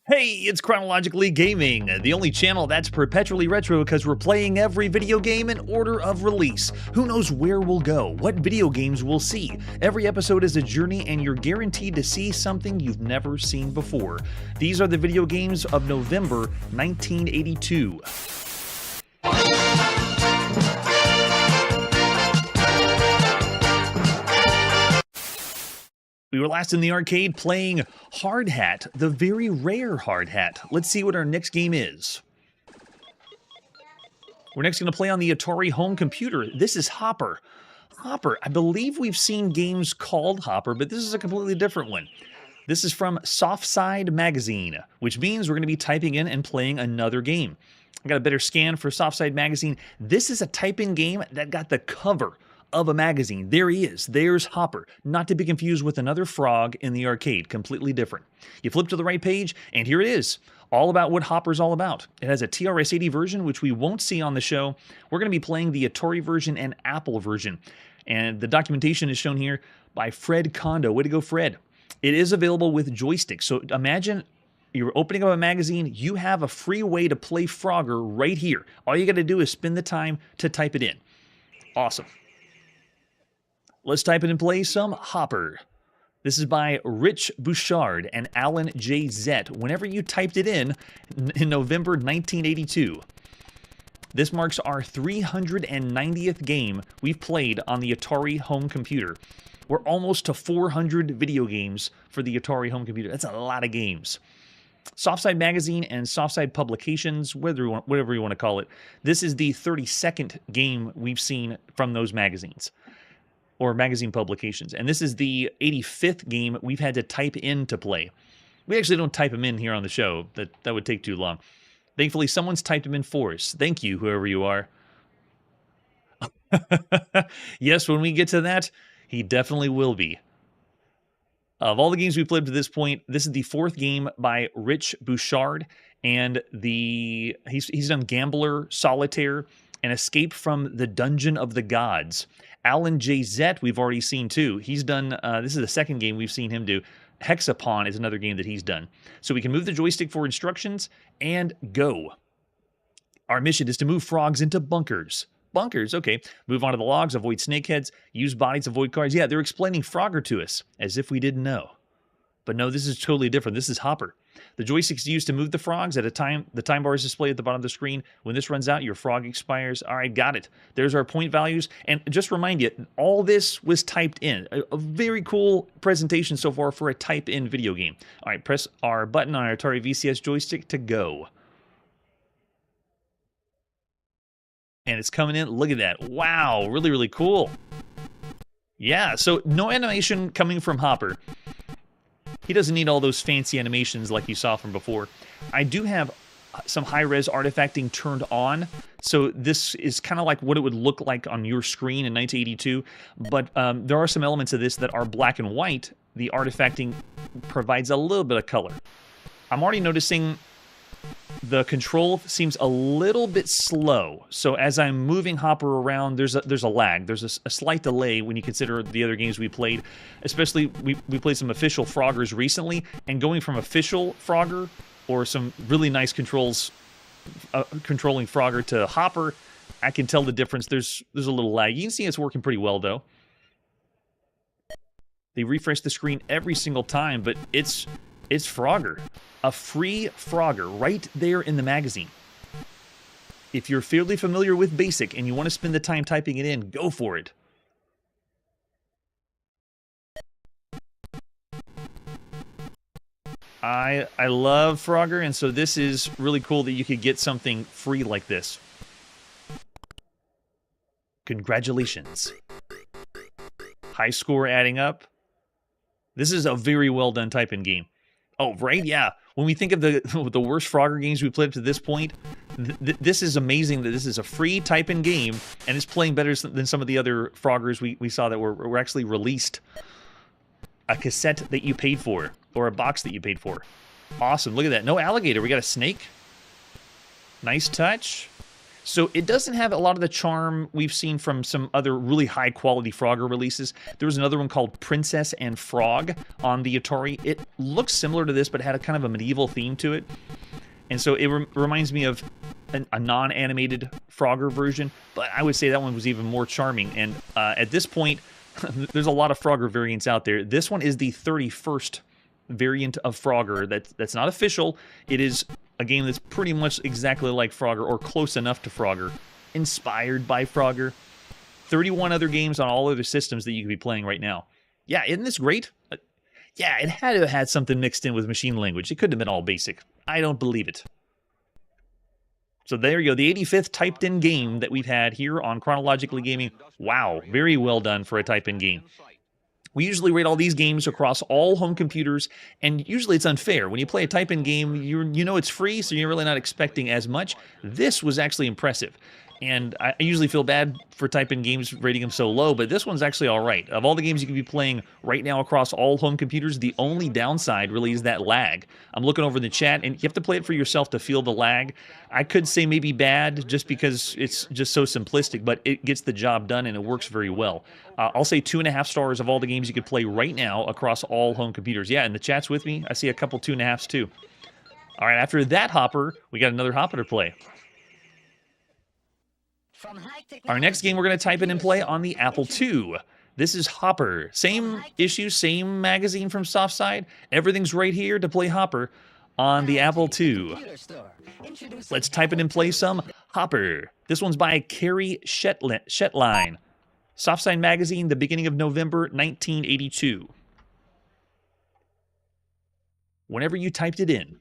Hey, it's Chronologically Gaming, the only channel that's perpetually retro because we're playing every video game in order of release. Who knows where we'll go, what video games we'll see. Every episode is a journey and you're guaranteed to see something you've never seen before. These are the video games of November 1982. We were last in the arcade playing Hard Hat, the very rare Hard Hat. Let's see what our next game is. We're next going to play on the Atari home computer. This is Hopper. Hopper, I believe we've seen games called Hopper, but this is a completely different one. This is from Softside Magazine, which means we're going to be typing in and playing another game. I got a better scan for Softside Magazine. This is a type-in game that got the cover of a magazine. There he is. There's Hopper. Not to be confused with another frog in the arcade. Completely different. You flip to the right page, and here it is. All about what Hopper's all about. It has a TRS-80 version, which we won't see on the show. We're going to be playing the Atari version and Apple version. And the documentation is shown here by Fred Kondo. Way to go, Fred. It is available with joysticks. So imagine you're opening up a magazine. You have a free way to play Frogger right here. All you got to do is spend the time to type it in. Awesome. Let's type it and play some Hopper. This is by Rich Bouchard and Alan J. Zett. Whenever you typed it in November 1982. This marks our 390th game we've played on the Atari home computer. We're almost to 400 video games for the Atari home computer. That's a lot of games. Softside Magazine and Softside Publications, whatever you want to call it. This is the 32nd game we've seen from those magazines. Or magazine publications. And this is the 85th game we've had to type in to play. We actually don't type them in here on the show. That would take too long. Thankfully, someone's typed them in for us. Thank you, whoever you are. Yes, when we get to that, he definitely will be. Of all the games we've played to this point, this is the 4th game by Rich Bouchard. And he's done Gambler, Solitaire, and Escape from the Dungeon of the Gods. Alan J. Zett, we've already seen too. He's done, this is the 2nd game we've seen him do. Hexapon is another game that he's done. So we can move the joystick for instructions and go. Our mission is to move frogs into bunkers. Bunkers, okay. Move onto the logs, avoid snakeheads, use bodies, avoid cars. Yeah, they're explaining Frogger to us, as if we didn't know. But no, this is totally different. This is Hopper. The joystick's used to move the frogs at a time. The time bar is displayed at the bottom of the screen. When this runs out, your frog expires. All right, got it. There's our point values. And just remind you, all this was typed in. A very cool presentation so far for a type-in video game. All right, press our button on our Atari VCS joystick to go. And it's coming in. Look at that. Wow, really, really cool. Yeah, so no animation coming from Hopper. He doesn't need all those fancy animations like you saw from before. I do have some high-res artifacting turned on, so this is kind of like what it would look like on your screen in 1982, but there are some elements of this that are black and white. The artifacting provides a little bit of color. I'm already noticing the control seems a little bit slow. So as I'm moving Hopper around, there's a lag. There's a slight delay when you consider the other games we played. Especially, we played some official Froggers recently, and going from official Frogger or some really nice controls controlling Frogger to Hopper, I can tell the difference. There's a little lag. You can see it's working pretty well, though. They refresh the screen every single time, but it's Frogger. A free Frogger right there in the magazine. If you're fairly familiar with BASIC and you want to spend the time typing it in, go for it. I love Frogger, and so this is really cool that you could get something free like this. Congratulations. High score adding up. This is a very well done type-in game. Oh, right? Yeah. When we think of the worst Frogger games we played up to this point, this is amazing that this is a free type-in game, and it's playing better than some of the other Froggers we saw that were actually released. A cassette that you paid for, or a box that you paid for. Awesome. Look at that. No alligator. We got a snake. Nice touch. So it doesn't have a lot of the charm we've seen from some other really high-quality Frogger releases. There was another one called Princess and Frog on the Atari. It looks similar to this, but had a kind of a medieval theme to it. And so it reminds me of a non-animated Frogger version, but I would say that one was even more charming. And at this point, there's a lot of Frogger variants out there. This one is the 31st variant of Frogger. That's not official. It is a game that's pretty much exactly like Frogger, or close enough to Frogger, inspired by Frogger. 31 other games on all other systems that you could be playing right now. Yeah, isn't this great? Yeah, it had to have had something mixed in with machine language. It couldn't have been all BASIC. I don't believe it. So there you go, the 85th typed-in game that we've had here on Chronologically Gaming. Wow, very well done for a type-in game. We usually rate all these games across all home computers, and usually it's unfair. When you play a type-in game, you know it's free, so you're really not expecting as much. This was actually impressive. And I usually feel bad for type-in games rating them so low, but this one's actually all right. Of all the games you could be playing right now across all home computers, the only downside really is that lag. I'm looking over in the chat, and you have to play it for yourself to feel the lag. I could say maybe bad just because it's just so simplistic, but it gets the job done and it works very well. I'll say 2.5 stars of all the games you could play right now across all home computers. Yeah, and the chat's with me. I see a couple 2.5s too. All right, after that Hopper, we got another Hopper to play. Our next game we're going to type in and play on the Apple II. This is Hopper. Same issue, same magazine from Softside. Everything's right here to play Hopper on the Apple II. Let's type in and play some Hopper. This one's by Carrie Shetline. Softside magazine, the beginning of November 1982. Whenever you typed it in.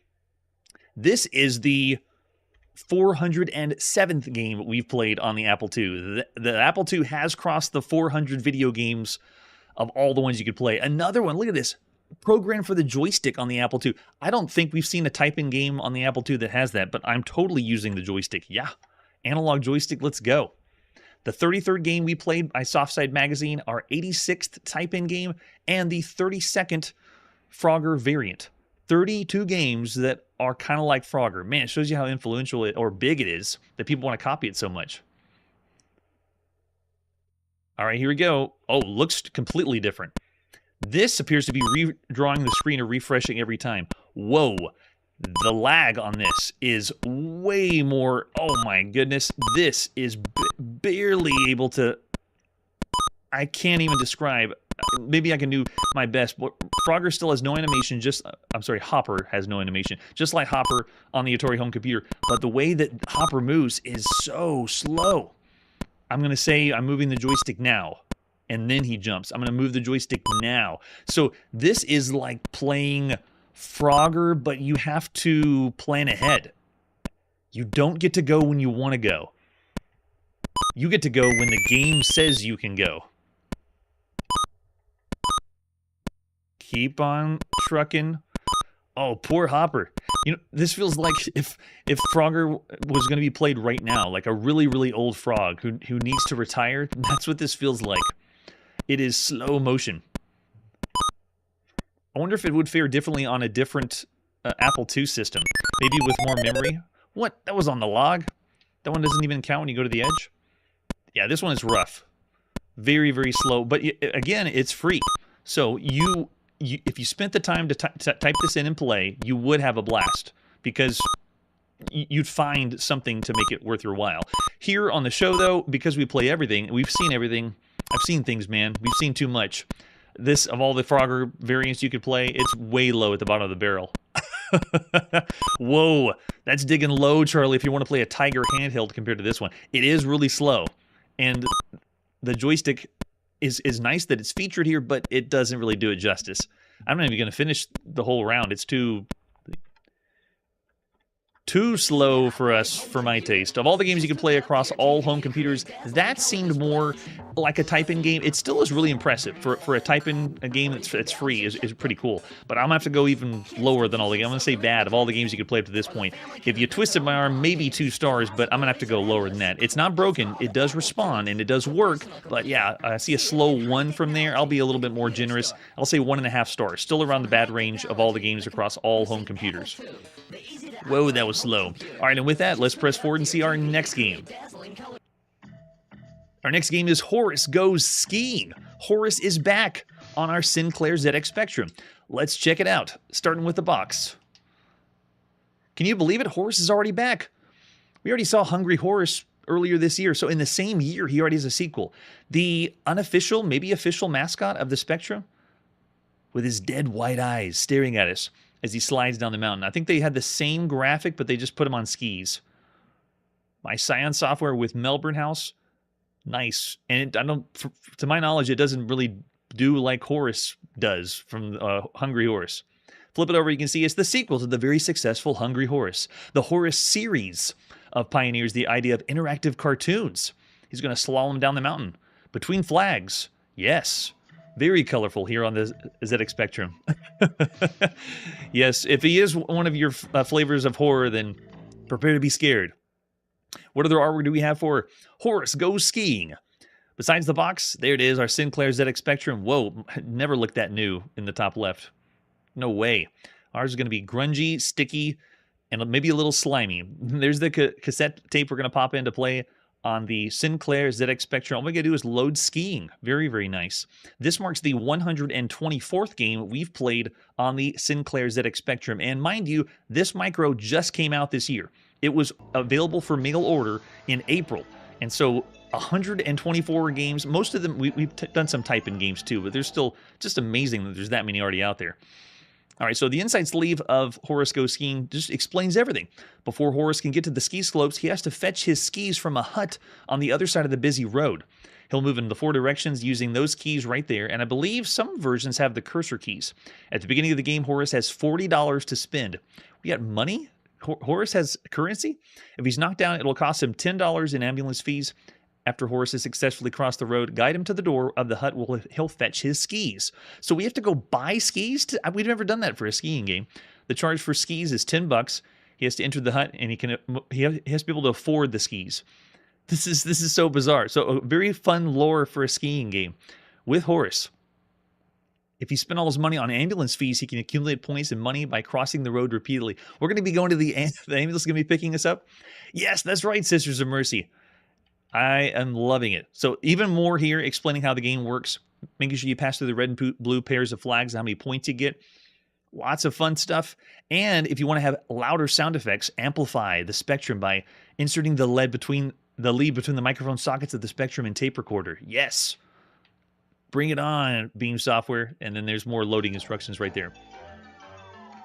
This is the 407th game we've played on the Apple II. The Apple II has crossed the 400 video games of all the ones you could play. Another one, look at this, programmed for the joystick on the Apple II. I don't think we've seen a type-in game on the Apple II that has that, but I'm totally using the joystick. Yeah, analog joystick, let's go. The 33rd game we played by Softside Magazine, our 86th type-in game, and the 32nd Frogger variant. 32 games that are kind of like Frogger. Man, it shows you how influential or big it is that people want to copy it so much. All right, here we go. Oh, looks completely different. This appears to be redrawing the screen or refreshing every time. Whoa, the lag on this is way more. Oh my goodness, this is barely able to. I can't even describe. Maybe I can do my best. But Frogger still has no animation. Hopper has no animation, just like Hopper on the Atari home computer. But the way that Hopper moves is so slow. I'm going to say I'm moving the joystick now, and then he jumps. I'm going to move the joystick now. So this is like playing Frogger, but you have to plan ahead. You don't get to go when you want to go. You get to go when the game says you can go. Keep on trucking. Oh, poor Hopper. You know, this feels like if Frogger was going to be played right now, like a really, really old frog who needs to retire, that's what this feels like. It is slow motion. I wonder if it would fare differently on a different Apple II system. Maybe with more memory. What? That was on the log? That one doesn't even count when you go to the edge? Yeah, this one is rough. Very, very slow. But again, it's free. So if you spent the time to type this in and play, you would have a blast. Because you'd find something to make it worth your while. Here on the show, though, because we play everything, we've seen everything. I've seen things, man. We've seen too much. This, of all the Frogger variants you could play, it's way low at the bottom of the barrel. Whoa, that's digging low, Charlie, if you want to play a Tiger handheld compared to this one. It is really slow. And the joystick is nice that it's featured here, but it doesn't really do it justice. I'm not even going to finish the whole round. It's too slow for us, for my taste. Of all the games you can play across all home computers, that seemed more like a type-in game. It still is really impressive. For a type-in game that's free is pretty cool. But I'm going to have to go even lower than all the games. I'm going to say bad of all the games you could play up to this point. If you twisted my arm, maybe 2 stars, but I'm going to have to go lower than that. It's not broken. It does respond, and it does work. But yeah, I see a slow 1 from there. I'll be a little bit more generous. I'll say 1.5 stars. Still around the bad range of all the games across all home computers. Whoa, that was slow. All right, and with that, let's press forward and see our next game. Our next game is Horace Goes Skiing. Horace is back on our Sinclair ZX Spectrum. Let's check it out, starting with the box. Can you believe it? Horace is already back. We already saw Hungry Horace earlier this year, so in the same year, he already has a sequel. The unofficial, maybe official mascot of the Spectrum, with his dead white eyes staring at us as he slides down the mountain. I think they had the same graphic, but they just put him on skis. My Scion software with Melbourne House. Nice. And to my knowledge, it doesn't really do like Horace does from Hungry Horace. Flip it over, you can see it's the sequel to the very successful Hungry Horace. The Horace series of pioneers the idea of interactive cartoons. He's going to slalom down the mountain between flags. Yes. Very colorful here on the ZX Spectrum. Yes, if he is one of your flavors of horror, then prepare to be scared. What other artwork do we have for Horace Goes Skiing? Besides the box, there it is, our Sinclair ZX Spectrum. Whoa, never looked that new in the top left. No way. Ours is going to be grungy, sticky, and maybe a little slimy. There's the cassette tape we're going to pop into play on the Sinclair ZX Spectrum. All we gotta do is load skiing. Very, very nice. This marks the 124th game we've played on the Sinclair ZX Spectrum. And mind you, this micro just came out this year. It was available for mail order in April. And so 124 games, most of them, we've done some type-in games too, but there's still just amazing that there's that many already out there. All right, so the inside sleeve of Horace Goes Skiing just explains everything. Before Horace can get to the ski slopes, he has to fetch his skis from a hut on the other side of the busy road. He'll move in the 4 directions using those keys right there, and I believe some versions have the cursor keys. At the beginning of the game, Horace has $40 to spend. We got money? Horace has currency? If he's knocked down, it'll cost him $10 in ambulance fees. After Horace has successfully crossed the road, guide him to the door of the hut where he'll fetch his skis. So we have to go buy skis? We've never done that for a skiing game. The charge for skis is $10. He has to enter the hut, and he has to be able to afford the skis. This is so bizarre. So a very fun lore for a skiing game with Horace. If he spent all his money on ambulance fees, he can accumulate points and money by crossing the road repeatedly. We're going to be going to the ambulance is going to be picking us up? Yes, that's right, Sisters of Mercy. I am loving it. So even more here, explaining how the game works, making sure you pass through the red and blue pairs of flags, how many points you get. Lots of fun stuff. And if you want to have louder sound effects, amplify the Spectrum by inserting the lead between the microphone sockets of the Spectrum and tape recorder. Yes. Bring it on, Beam Software. And then there's more loading instructions right there.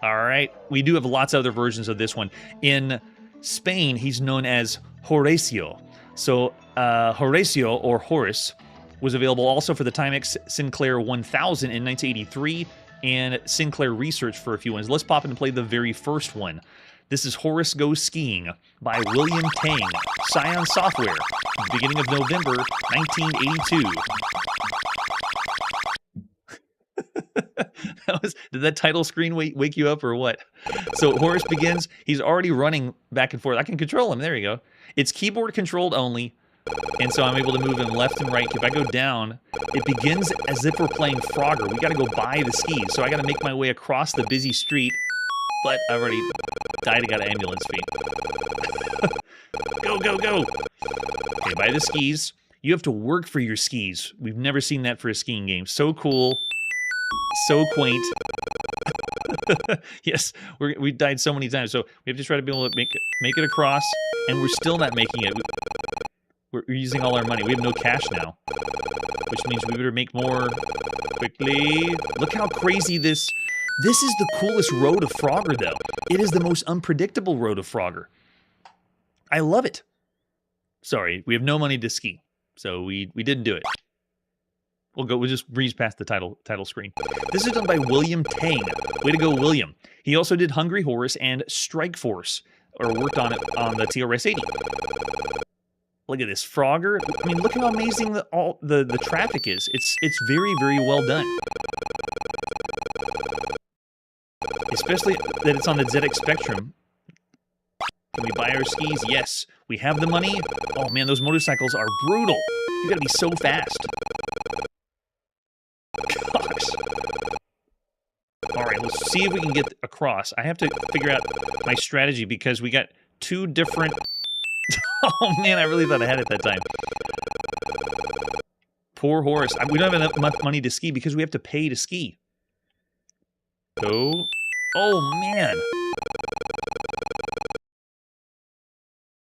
All right. We do have lots of other versions of this one. In Spain, he's known as Horacio. So Horacio, or Horace, was available also for the Timex Sinclair 1000 in 1983 and Sinclair Research for a few ones. Let's pop in and play the very first one. This is Horace Goes Skiing by William Tang, Scion Software, beginning of November 1982. Did that title screen wake you up or what? So Horace begins. He's already running back and forth. I can control him. There you go. It's keyboard controlled only, and so I'm able to move him left and right. If I go down, it begins as if we're playing Frogger. We got to go buy the skis, so I got to make my way across the busy street, but I already died and got an ambulance fee. Go, go, go. Okay, buy the skis. You have to work for your skis. We've never seen that for a skiing game. So cool. So quaint. Yes, we died so many times. So we have to try to be able to make it across, and we're still not making it. We're using all our money. We have no cash now, which means we better make more quickly. Look how crazy this... This is the coolest road of Frogger, though. It is the most unpredictable road of Frogger. I love it. Sorry, we have no money to ski, so we didn't do it. We'll just breeze past the title screen. This is done by William Tang. Way to go, William. He also did Hungry Horace and Strike Force, or worked on it on the TRS-80. Look at this Frogger. I mean, look how amazing the traffic is. It's very, very well done. Especially that it's on the ZX Spectrum. Can we buy our skis? Yes. We have the money. Oh man, those motorcycles are brutal. You gotta be so fast. Gosh. Alright, let's see if we can get across. I have to figure out my strategy because we got two different... Oh man, I really thought I had it that time. Poor Horace. We don't have enough money to ski because we have to pay to ski. Go. Oh man.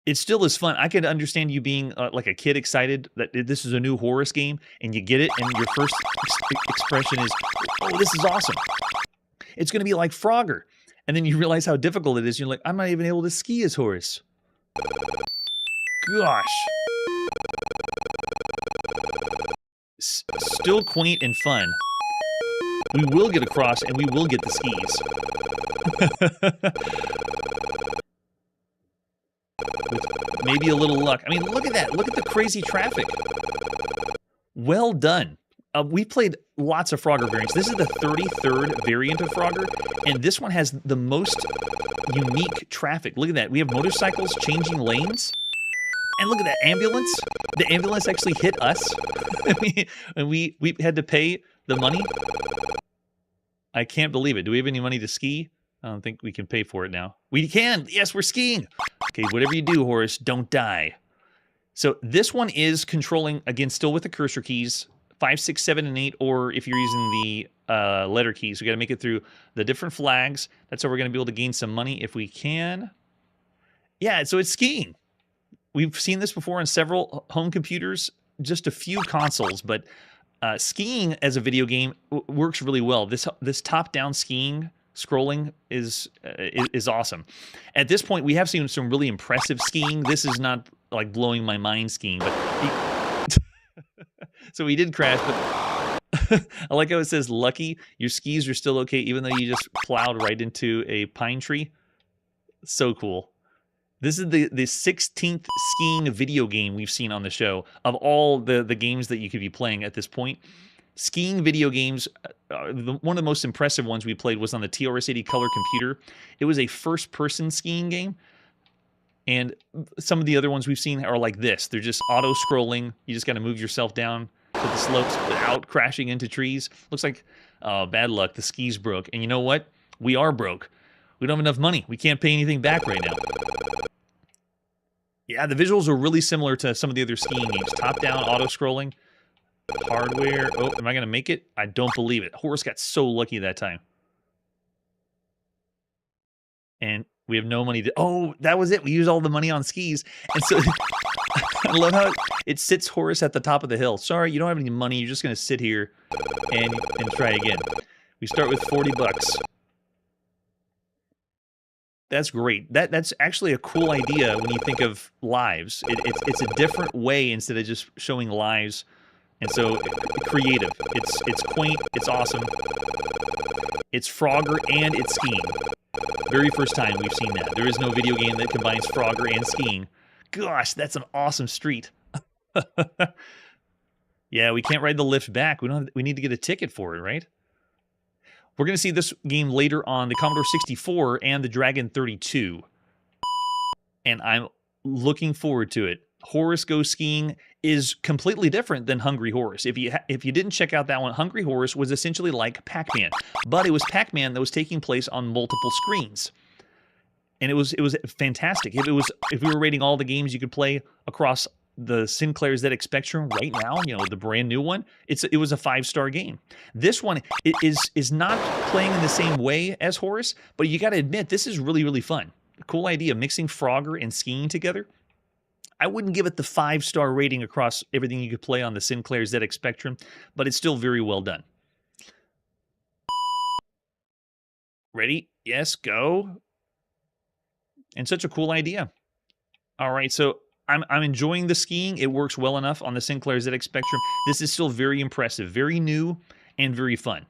It still is fun. I could understand you being like a kid excited that this is a new Horace game and you get it and your first expression is, oh, this is awesome. It's going to be like Frogger. And then you realize how difficult it is. You're like, I'm not even able to ski as Horace. Gosh. Still quaint and fun. We will get across and we will get the skis. With maybe a little luck. I mean, look at that. Look at the crazy traffic. Well done. We played lots of Frogger variants. This is the 33rd variant of Frogger, and this one has the most unique traffic. Look at that. We have motorcycles changing lanes. And look at that ambulance. The ambulance actually hit us. And we had to pay the money. I can't believe it. Do we have any money to ski? I don't think we can pay for it now. We can. Yes, we're skiing. Okay, whatever you do, Horace, don't die. So this one is controlling, again, still with the cursor keys, 5, 6, 7, and 8, or if you're using the letter keys. We got to make it through the different flags. That's how we're going to be able to gain some money if we can. Yeah, so it's skiing. We've seen this before on several home computers, just a few consoles, but skiing as a video game works really well. This top-down skiing scrolling is awesome. At this point, we have seen some really impressive skiing. This is not like blowing my mind skiing, but so we did crash. But I like how it says lucky. Your skis are still okay, even though you just plowed right into a pine tree. So cool. This is the 16th skiing video game we've seen on the show of all the games that you could be playing at this point. Skiing video games, one of the most impressive ones we played was on the TRS-80 color computer. It was a first-person skiing game, and some of the other ones we've seen are like this. They're just auto-scrolling. You just got to move yourself down to the slopes without crashing into trees. Looks like, bad luck, the skis broke. And you know what? We are broke. We don't have enough money. We can't pay anything back right now. Yeah, the visuals are really similar to some of the other skiing games. Top-down, auto-scrolling. Hardware. Oh, am I going to make it? I don't believe it. Horace got so lucky that time. And we have no money to... Oh, that was it. We used all the money on skis. And so I love how it sits Horace at the top of the hill. Sorry, you don't have any money. You're just going to sit here and try again. We start with 40 bucks. That's great. That's actually a cool idea when you think of lives. It's a different way instead of just showing lives. And so, creative. It's quaint. It's awesome. It's Frogger and it's skiing. Very first time we've seen that. There is no video game that combines Frogger and skiing. Gosh, that's an awesome street. Yeah, we can't ride the lift back. We need to get a ticket for it, right? We're going to see this game later on the Commodore 64 and the Dragon 32. And I'm looking forward to it. Horace Goes Skiing is completely different than Hungry Horace. If you didn't check out that one, Hungry Horace was essentially like Pac-Man, but it was Pac-Man that was taking place on multiple screens. and it was fantastic. If we were rating all the games you could play across the Sinclair's ZX Spectrum right now, you know, the brand new one, it was a 5-star game. This one is not playing in the same way as Horace, but you got to admit this is really fun. Cool idea, mixing Frogger and skiing together. I wouldn't give it the 5-star rating across everything you could play on the Sinclair's ZX Spectrum, but it's still very well done. Ready? Yes, go. And such a cool idea. All right, so I'm enjoying the skiing. It works well enough on the Sinclair ZX Spectrum. This is still very impressive, very new, and very fun.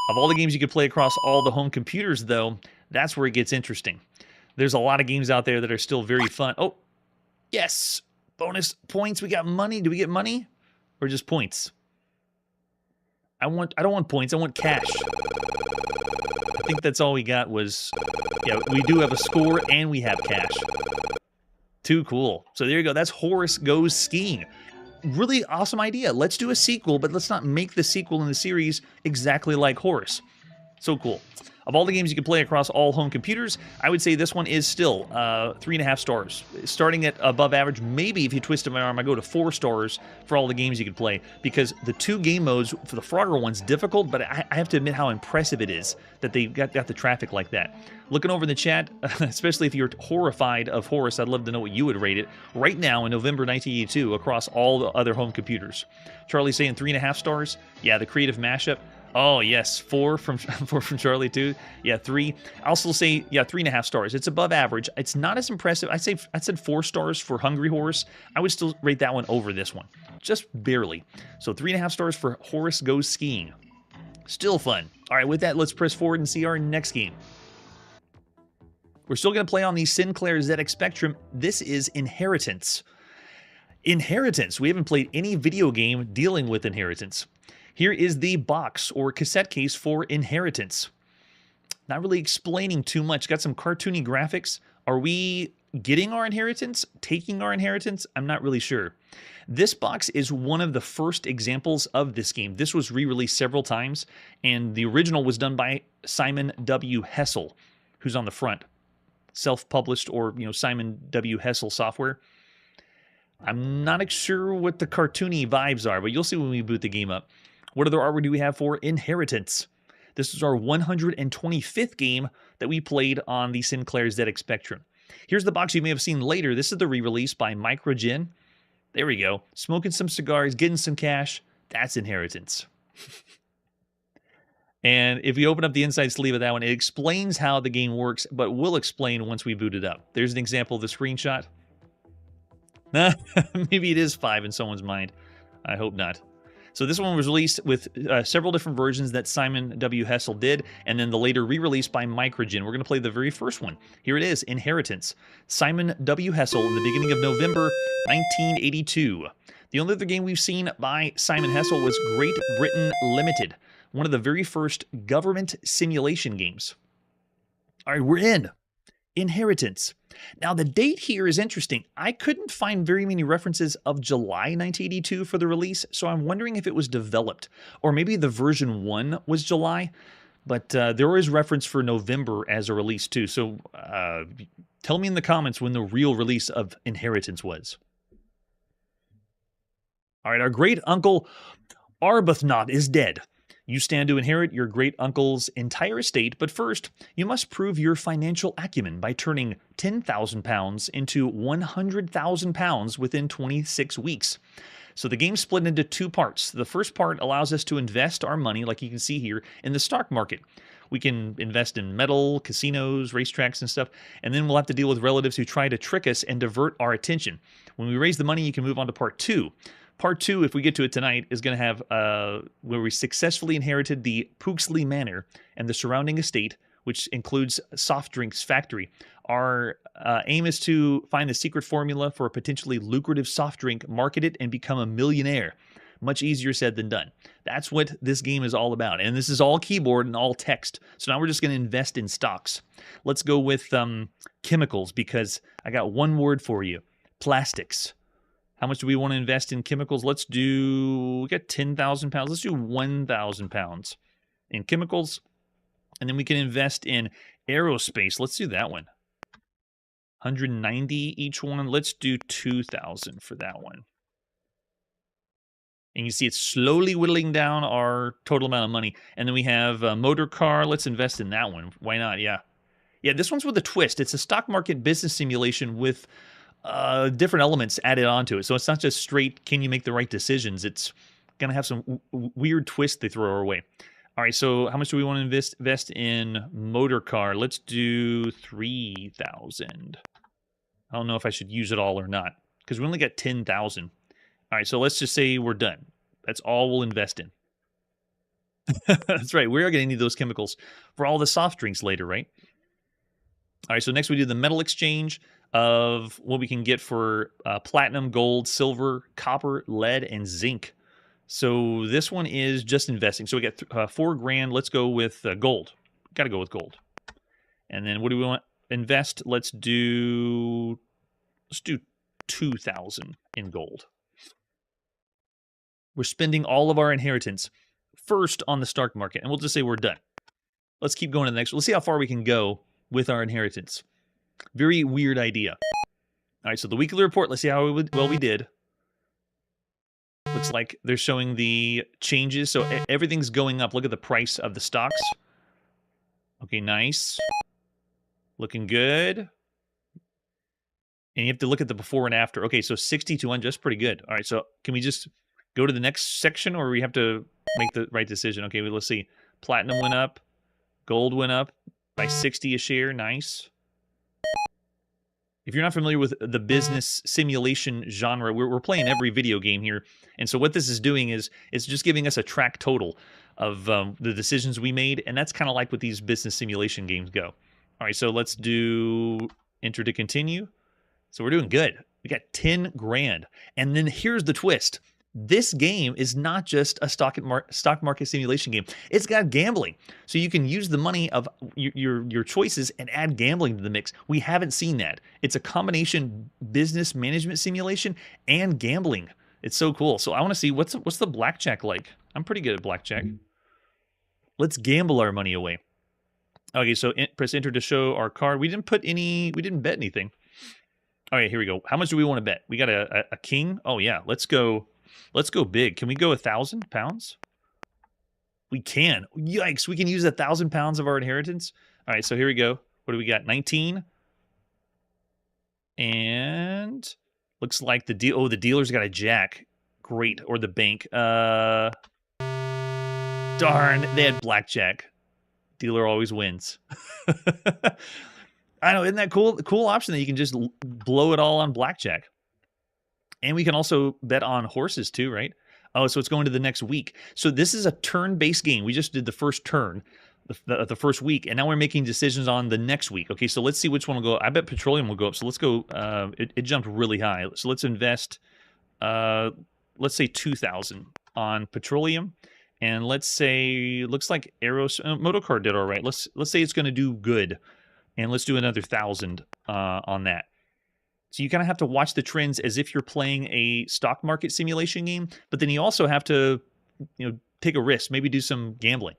Of all the games you could play across all the home computers, though, that's where it gets interesting. There's a lot of games out there that are still very fun. Oh, yes, bonus points. We got money. Do we get money or just points? I don't want points. I want cash. I think that's all we got was, yeah, we do have a score and we have cash. Too cool. So there you go. That's Horace Goes Skiing. Really awesome idea. Let's do a sequel, but let's not make the sequel in the series exactly like Horace. So cool. Of all the games you can play across all home computers, I would say this one is still 3.5 stars. Starting at above average, maybe if you twisted my arm, I go to 4 stars for all the games you could play, because the 2 game modes for the Frogger one's difficult, but I have to admit how impressive it is that they got the traffic like that. Looking over in the chat, especially if you're horrified of Horace, I'd love to know what you would rate it right now in November 1982 across all the other home computers. Charlie saying 3.5 stars. Yeah, the creative mashup. Oh, yes, 4 from Charlie, too. Yeah, 3. I'll still say, yeah, 3.5 stars. It's above average. It's not as impressive. I said 4 stars for Hungry Horace. I would still rate that one over this one, just barely. So 3.5 stars for Horace Goes Skiing. Still fun. All right, with that, let's press forward and see our next game. We're still going to play on the Sinclair ZX Spectrum. This is Inheritance. Inheritance. We haven't played any video game dealing with inheritance. Here is the box or cassette case for Inheritance. Not really explaining too much. Got some cartoony graphics. Are we getting our inheritance? Taking our inheritance? I'm not really sure. This box is one of the first examples of this game. This was re-released several times, and the original was done by Simon W. Hessel, who's on the front. Self-published, or, you know, Simon W. Hessel software. I'm not sure what the cartoony vibes are, but you'll see when we boot the game up. What other artwork do we have for Inheritance? This is our 125th game that we played on the Sinclair ZX Spectrum. Here's the box you may have seen later. This is the re-release by Microgen. There we go. Smoking some cigars, getting some cash. That's Inheritance. And if we open up the inside sleeve of that one, it explains how the game works, but we'll explain once we boot it up. There's an example of the screenshot. Maybe it is 5 in someone's mind. I hope not. So this one was released with several different versions that Simon W. Hessel did, and then the later re-release by Microgen. We're going to play the very first one. Here it is, Inheritance. Simon W. Hessel in the beginning of November 1982. The only other game we've seen by Simon Hessel was Great Britain Limited, one of the very first government simulation games. All right, we're in. Inheritance. Now, the date here is interesting. I couldn't find very many references of July 1982 for the release, so I'm wondering if it was developed, or maybe the version 1 was July, but there is reference for November as a release too, so tell me in the comments when the real release of Inheritance was. All right, our great uncle Arbuthnot is dead. You stand to inherit your great-uncle's entire estate, but first, you must prove your financial acumen by turning £10,000 into £100,000 within 26 weeks. So the game's split into 2 parts. The first part allows us to invest our money, like you can see here, in the stock market. We can invest in metal, casinos, racetracks, and stuff, and then we'll have to deal with relatives who try to trick us and divert our attention. When we raise the money, you can move on to part 2. Part 2, if we get to it tonight, is going to have where we successfully inherited the Pooksley Manor and the surrounding estate, which includes a soft drinks factory. Our aim is to find the secret formula for a potentially lucrative soft drink, market it, and become a millionaire. Much easier said than done. That's what this game is all about. And this is all keyboard and all text. So now we're just going to invest in stocks. Let's go with chemicals, because I got one word for you. Plastics. How much do we want to invest in chemicals? Let's do, we got £10,000. Let's do £1,000 in chemicals. And then we can invest in aerospace. Let's do that one. 190 each one. Let's do 2,000 for that one. And you see it's slowly whittling down our total amount of money. And then we have a motor car. Let's invest in that one. Why not? Yeah. Yeah, this one's with a twist. It's a stock market business simulation with different elements added onto it. So it's not just straight, can you make the right decisions? It's going to have some weird twists they throw our way. All right, so how much do we want to invest in motor car? Let's do 3,000. I don't know if I should use it all or not because we only got 10,000. All right, so let's just say we're done. That's all we'll invest in. That's right. We are going to need those chemicals for all the soft drinks later, right? All right, so next we do the metal exchange of what we can get for platinum, gold, silver, copper, lead, and zinc. So this one is just investing. So we got $4 grand. Let's go with gold. Got to go with gold. And then what do we want? Invest. Let's do 2,000 in gold. We're spending all of our inheritance first on the stock market, and we'll just say we're done. Let's keep going to the next one. Let's see how far we can go with our inheritance. Very weird idea. All right, so the weekly report. Let's see how well we did. Looks like they're showing the changes. So everything's going up. Look at the price of the stocks. Okay, nice. Looking good. And you have to look at the before and after. Okay, so 60 to 100, that's pretty good. All right, so can we just go to the next section, or we have to make the right decision? Okay, well, let's see. Platinum went up. Gold went up by 60 a share. Nice. If you're not familiar with the business simulation genre, we're playing every video game here. And so what this is doing is it's just giving us a track total of the decisions we made. And that's kind of like what these business simulation games go. All right, so let's do enter to continue. So we're doing good. We got 10 grand. And then here's the twist. This game is not just a stock market simulation game. It's got gambling. So you can use the money of your choices and add gambling to the mix. We haven't seen that. It's a combination business management simulation and gambling. It's so cool. So I want to see what's the blackjack like. I'm pretty good at blackjack. Let's gamble our money away. Okay, so press enter to show our card. We didn't bet anything. All right, here we go. How much do we want to bet? We got a king. Oh yeah, let's go big. Can we go 1,000 pounds? We can. Yikes, we can use 1,000 pounds of our inheritance. All right, so here we go. What do we got? 19. And looks like the dealer's got a jack. Great. Or the bank. Darn, they had blackjack. Dealer always wins. I know, isn't that cool? Cool option that you can just blow it all on blackjack. And we can also bet on horses too, right? Oh, so it's going to the next week. So this is a turn-based game. We just did the first turn, the first week, and now we're making decisions on the next week. Okay, so let's see which one will go. I bet petroleum will go up. So let's go. It jumped really high. So let's invest. Let's say 2,000 on petroleum, and let's say looks like Motorcar did all right. Let's say it's going to do good, and let's do another 1,000 on that. So you kind of have to watch the trends as if you're playing a stock market simulation game, but then you also have to, take a risk, maybe do some gambling.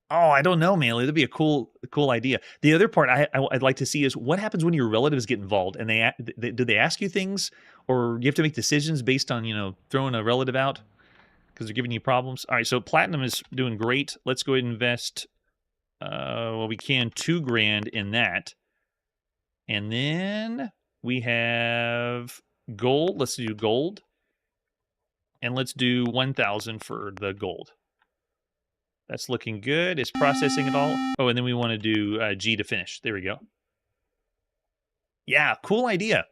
Oh, I don't know, man. That'd be a cool idea. The other part I'd like to see is what happens when your relatives get involved, and do they ask you things, or you have to make decisions based on throwing a relative out because they're giving you problems. All right, so platinum is doing great. Let's go ahead and invest. We can 2 grand in that, and then we have gold. Let's do gold. And let's do 1,000 for the gold. That's looking good. It's processing it all. Oh, and then we want to do G to finish. There we go. Yeah, cool idea.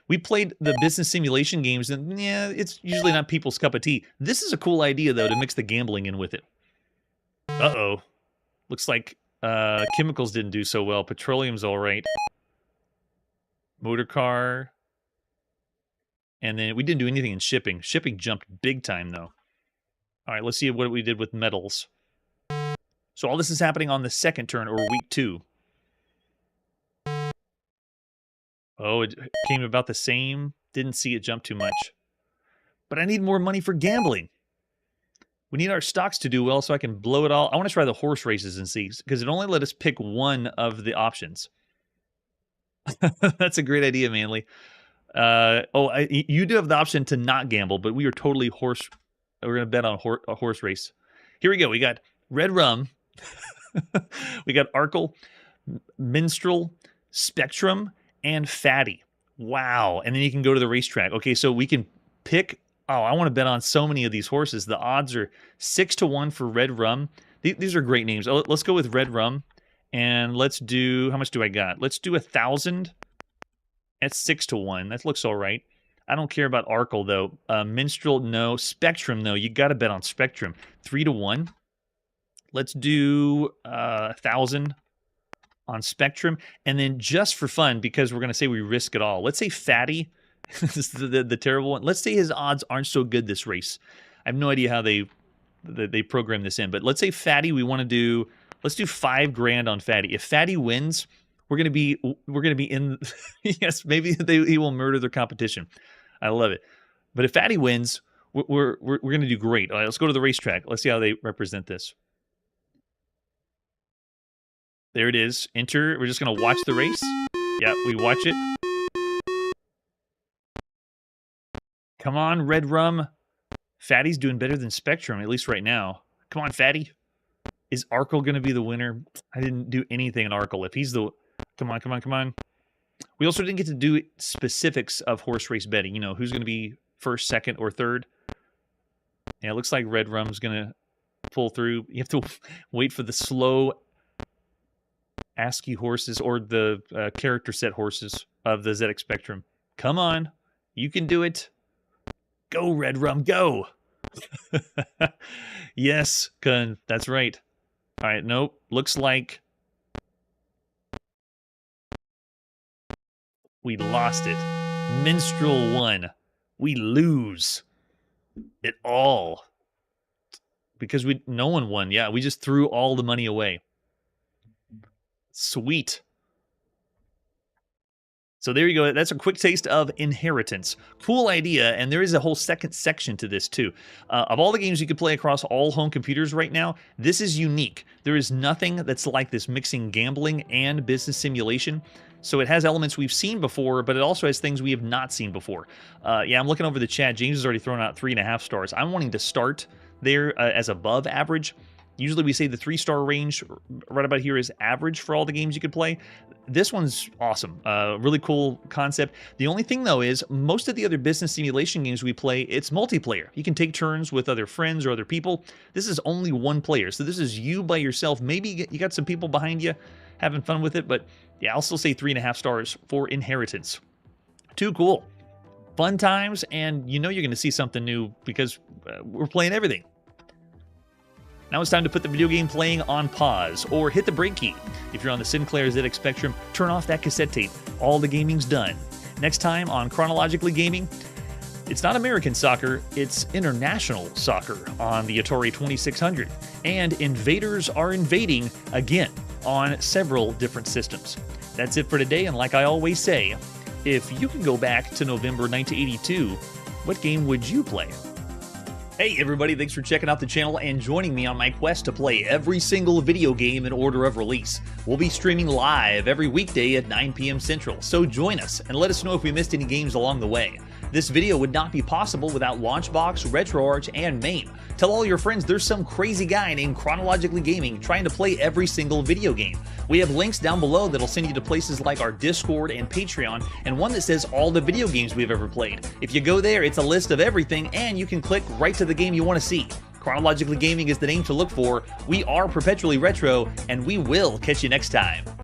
We played the business simulation games, and yeah, it's usually not people's cup of tea. This is a cool idea, though, to mix the gambling in with it. Uh-oh. Looks like chemicals didn't do so well. Petroleum's all right. Motor car. And then we didn't do anything in shipping. Shipping jumped big time, though. All right, let's see what we did with metals. So all this is happening on the second turn, or week 2. Oh, it came about the same. Didn't see it jump too much. But I need more money for gambling. We need our stocks to do well so I can blow it all. I want to try the horse races and see, because it only let us pick one of the options. That's a great idea, Manly. You do have the option to not gamble, but we are totally horse. We're gonna bet on a horse race. Here we go. We got Red Rum. We got Arkle, Minstrel, Spectrum, and Fatty. Wow. And then you can go to the racetrack. Okay, so we can pick. Oh, I want to bet on so many of these horses. The odds are 6-1 for Red Rum. These are great names. Let's go with Red Rum. And let's do, how much do I got? Let's do 1,000 at 6-1. That looks all right. I don't care about Arkle, though. Minstrel, no. Spectrum, no. You got to bet on Spectrum. 3-1. Let's do 1,000 on Spectrum. And then just for fun, because we're going to say we risk it all, let's say Fatty, this is the terrible one. Let's say his odds aren't so good this race. I have no idea how they program this in, but let's say Fatty, let's do $5,000 on Fatty. If Fatty wins, we're gonna be in. Yes, maybe he will murder their competition. I love it. But if Fatty wins, we're gonna do great. All right, let's go to the racetrack. Let's see how they represent this. There it is. Enter. We're just gonna watch the race. Yeah, we watch it. Come on, Red Rum. Fatty's doing better than Spectrum, at least right now. Come on, Fatty. Is Arkle going to be the winner? I didn't do anything in Arkle. If he's the... Come on, come on, come on. We also didn't get to do specifics of horse race betting. You know, who's going to be first, second, or third. Yeah, it looks like Red Rum's going to pull through. You have to wait for the slow ASCII horses or the character set horses of the ZX Spectrum. Come on. You can do it. Go, Red Rum, go! Yes, Kun, that's right. All right, nope. Looks like we lost it. Minstrel won. We lose it all because no one won. Yeah, we just threw all the money away. Sweet. So there you go. That's a quick taste of Inheritance. Cool idea, and there is a whole second section to this too. Of all the games you could play across all home computers right now, this is unique. There is nothing that's like this, mixing gambling and business simulation. So it has elements we've seen before, but it also has things we have not seen before. Yeah, I'm looking over the chat. James has already thrown out 3.5 stars. I'm wanting to start there as above average. Usually we say the 3-star range right about here is average for all the games you could play. This one's awesome. Really cool concept. The only thing, though, is most of the other business simulation games we play, it's multiplayer. You can take turns with other friends or other people. This is only one player, so this is you by yourself. Maybe you got some people behind you having fun with it, but yeah, I'll still say 3.5 stars for Inheritance. Too cool. Fun times, and you know you're going to see something new because we're playing everything. Now it's time to put the video game playing on pause, or hit the break key. If you're on the Sinclair ZX Spectrum, turn off that cassette tape. All the gaming's done. Next time on Chronologically Gaming, it's not American soccer, it's international soccer on the Atari 2600. And invaders are invading again on several different systems. That's it for today, and like I always say, if you could go back to November 1982, what game would you play? Hey everybody, thanks for checking out the channel and joining me on my quest to play every single video game in order of release. We'll be streaming live every weekday at 9 p.m. Central, so join us and let us know if we missed any games along the way. This video would not be possible without Launchbox, RetroArch, and MAME. Tell all your friends there's some crazy guy named Chronologically Gaming trying to play every single video game. We have links down below that'll send you to places like our Discord and Patreon, and one that says all the video games we've ever played. If you go there, it's a list of everything, and you can click right to the game you want to see. Chronologically Gaming is the name to look for. We are perpetually retro, and we will catch you next time.